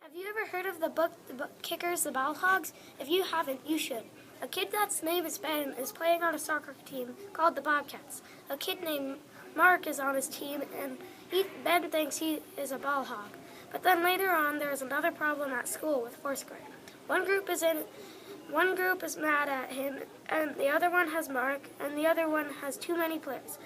Have you ever heard of the book Kickers, the Ball Hogs? If you haven't, you should. A kid that's name is Ben is playing on a soccer team called the Bobcats. A kid named Mark is on his team, and Ben thinks he is a ball hog. But then later on, there is another problem at school with fourth grade. One group is mad at him, and the other one has Mark, and the other one has too many players.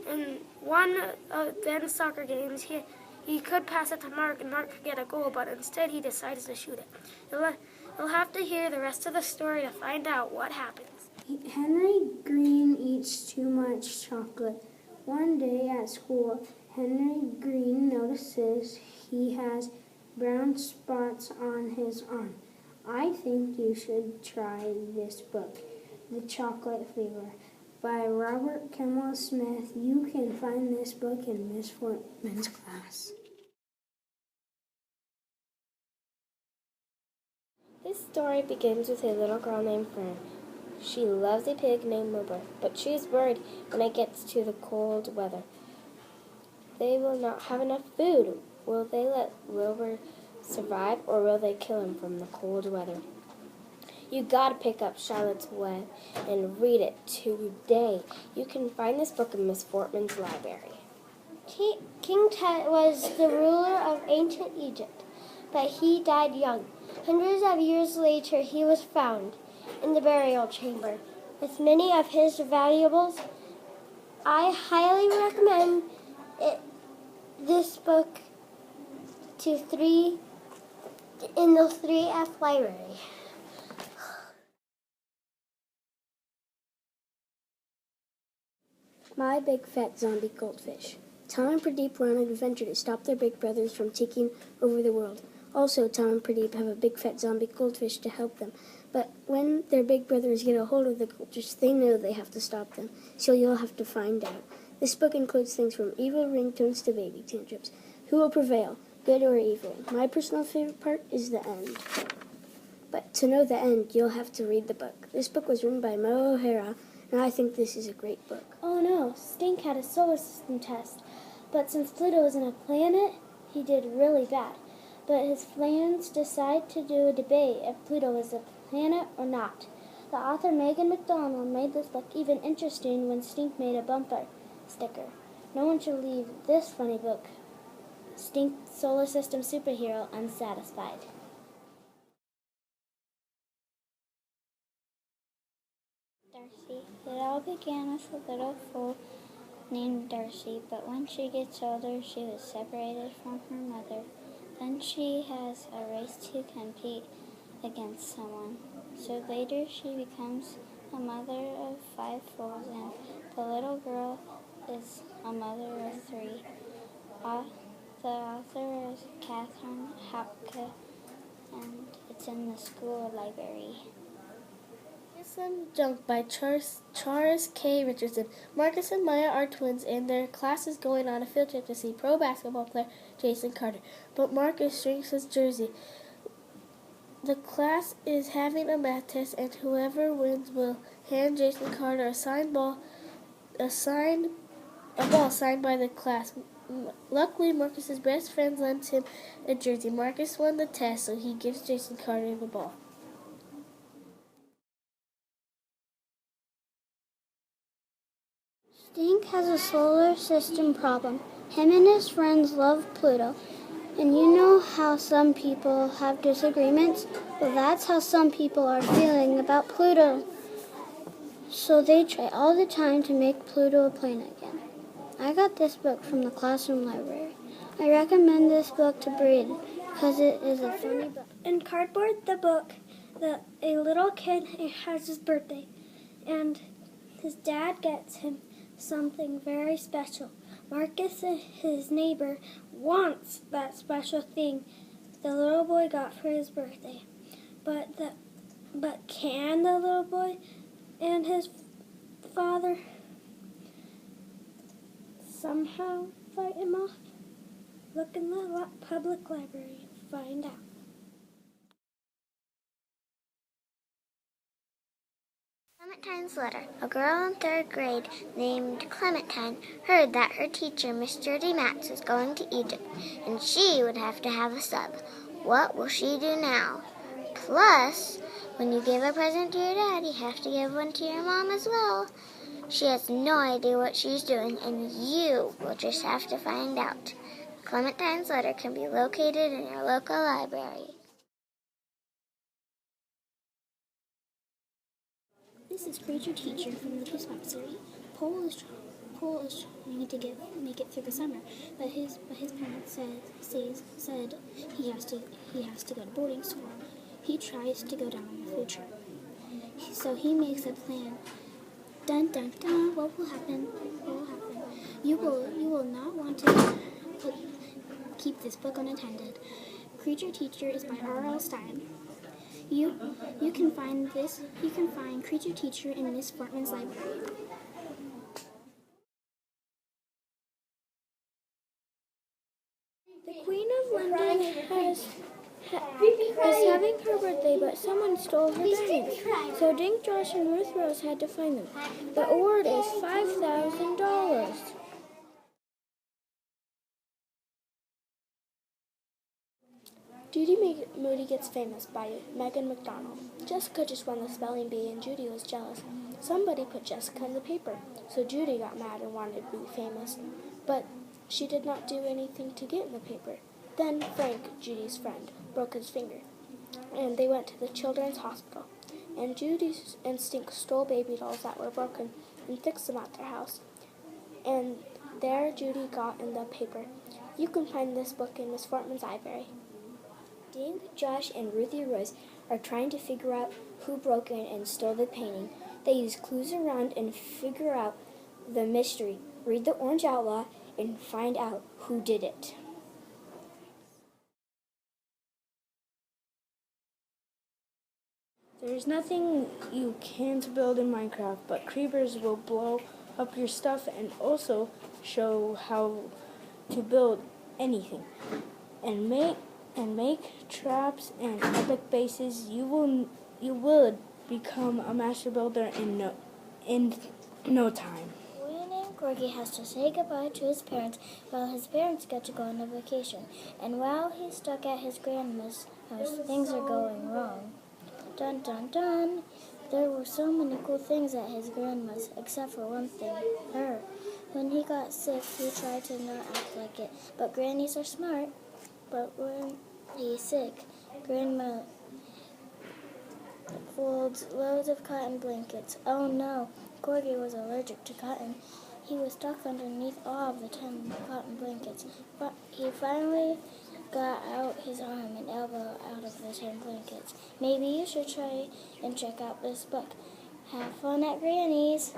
In one of Ben's soccer games, he could pass it to Mark, and Mark could get a goal, but instead he decides to shoot it. You'll have to hear the rest of the story to find out what happens. Henry Green eats too much chocolate. One day at school, Henry Green notices he has brown spots on his arm. I think you should try this book, The Chocolate Fever, by Robert Kemmel Smith. You can find this book in Miss Fortman's class. This story begins with a little girl named Fern. She loves a pig named Wilbur, but she is worried when it gets to the cold weather. They will not have enough food. Will they let Wilbur survive, or will they kill him from the cold weather? You gotta pick up Charlotte's Web and read it today. You can find this book in Miss Fortman's library. King Tut was the ruler of ancient Egypt, but he died young. Hundreds of years later, he was found in the burial chamber with many of his valuables. I highly recommend this book to in the 3F library. My Big Fat Zombie Goldfish. Tom and Pradeep were on an adventure to stop their big brothers from taking over the world. Also, Tom and Pradeep have a big fat zombie goldfish to help them. But when their big brothers get a hold of the goldfish, they know they have to stop them. So you'll have to find out. This book includes things from evil ringtones to baby tantrums. Who will prevail, good or evil? My personal favorite part is the end. But to know the end, you'll have to read the book. This book was written by Mo O'Hara, and I think this is a great book. Oh no, Stink had a solar system test, but since Pluto isn't a planet, he did really bad. But his friends decide to do a debate if Pluto is a planet or not. The author Megan McDonald made this book even interesting when Stink made a bumper sticker. No one should leave this funny book, Stink Solar System Superhero, unsatisfied. Darcy. It all began with a little fool named Darcy, but when she gets older, she was separated from her mother. Then she has a race to compete against someone. So later she becomes a mother of 5 fools, and the little girl is a mother of 3. The author is Catherine Hapka, and it's in the school library. Junk by Charles K. Richardson. Marcus and Maya are twins, and their class is going on a field trip to see pro basketball player Jason Carter. But Marcus shrinks his jersey. The class is having a math test, and whoever wins will hand Jason Carter a ball signed by the class. Luckily, Marcus's best friend lends him a jersey. Marcus won the test, so he gives Jason Carter the ball. Stink has a solar system problem. Him and his friends love Pluto. And you know how some people have disagreements? Well, that's how some people are feeling about Pluto. So they try all the time to make Pluto a planet again. I got this book from the classroom library. I recommend this book to read because it is a funny book. In Cardboard, the book, a little kid has his birthday, and his dad gets him something very special. Marcus, his neighbor, wants that special thing the little boy got for his birthday. But can the little boy and his father somehow fight him off? Look in the public library and find out. Clementine's letter. A girl in 3rd grade named Clementine heard that her teacher, Miss Judy Matz, was going to Egypt, and she would have to have a sub. What will she do now? Plus, when you give a present to your dad, you have to give one to your mom as well. She has no idea what she's doing, and you will just have to find out. Clementine's letter can be located in your local library. This is Creature Teacher from the Dispensary. Paul is trying to make it through the summer, but his parents said he has to go to boarding school. He tries to go down on a food trip. So he makes a plan. Dun dun dun. What will happen? What will happen? You will not want to keep this book unattended. Creature Teacher is by R.L. Stein. You can find Creature Teacher in Miss Fortman's library. The Queen of London is having her birthday, but someone stole her diamonds. So Dink, Josh, and Ruth Rose had to find them. The award is $5,000. Judy Moody Gets Famous by Megan McDonald. Jessica just won the spelling bee and Judy was jealous. Somebody put Jessica in the paper, so Judy got mad and wanted to be famous. But she did not do anything to get in the paper. Then Frank, Judy's friend, broke his finger, and they went to the children's hospital. And Judy and Stink stole baby dolls that were broken and fixed them at their house. And there Judy got in the paper. You can find this book in Miss Fortman's library. Dink, Josh, and Ruthie Rose are trying to figure out who broke in and stole the painting. They use clues around and figure out the mystery. Read The Orange Outlaw and find out who did it. There's nothing you can't build in Minecraft, but creepers will blow up your stuff and also show how to build anything. And make traps and epic bases. You will become a master builder in no time. A boy named Corgi has to say goodbye to his parents while his parents get to go on a vacation. And while he's stuck at his grandma's house, things are going wrong. Dun dun dun! There were so many cool things at his grandma's, except for one thing, her. When he got sick, he tried to not act like it, but grannies are smart. But when he's sick, Grandma folds loads of cotton blankets. Oh no, Corgi was allergic to cotton. He was stuck underneath all of the 10 cotton blankets. But he finally got out his arm and elbow out of the 10 blankets. Maybe you should try and check out this book. Have fun at Granny's.